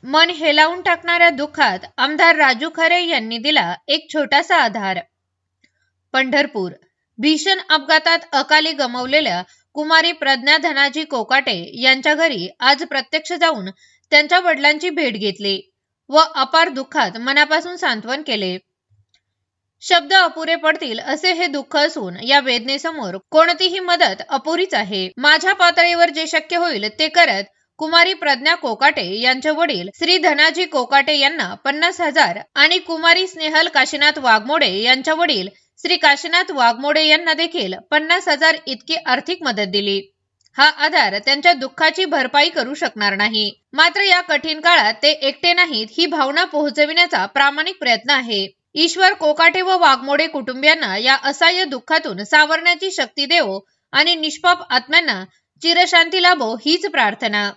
मन हेलावून टाकणाऱ्या दुःखात आमदार राजू खरे यांनी दिला एक छोटासा आधार. पंढरपूर. भीषण अपघातात अकाली गमावलेल्या कुमारी प्रज्ञा धनाजी कोकाटे यांच्या घरी आज प्रत्यक्ष जाऊन त्यांच्या वडिलांची भेट घेतली व अपार दुःखात मनापासून सांत्वन केले. शब्द अपुरे पडतील असे हे दुःख असून या वेदनेसमोर कोणतीही मदत अपुरीच आहे. माझ्या पातळीवर जे शक्य होईल ते करत कुमारी प्रज्ञा कोकाटे यांचे वडील श्री धनाजी कोकाटे यांना 50,000 आणि कुमारी स्नेहल काशीनाथ वाघमोडे यांच्या वडील श्री काशीनाथ वाघमोडे यांना देखील 50,000 इतकी आर्थिक मदत दिली. हा आधार त्यांच्या दुःखाची भरपाई करू शकणार नाही, मात्र या कठीण काळात ते एकटे नाहीत ही भावना पोहोचविण्याचा प्रामाणिक प्रयत्न आहे. ईश्वर कोकाटे व वाघमोडे कुटुंबियांना या असहाय्य दुःखातून सावरण्याची शक्ती देवो आणि निष्पाप आत्म्यांना चिरशांती लाभो हीच प्रार्थना.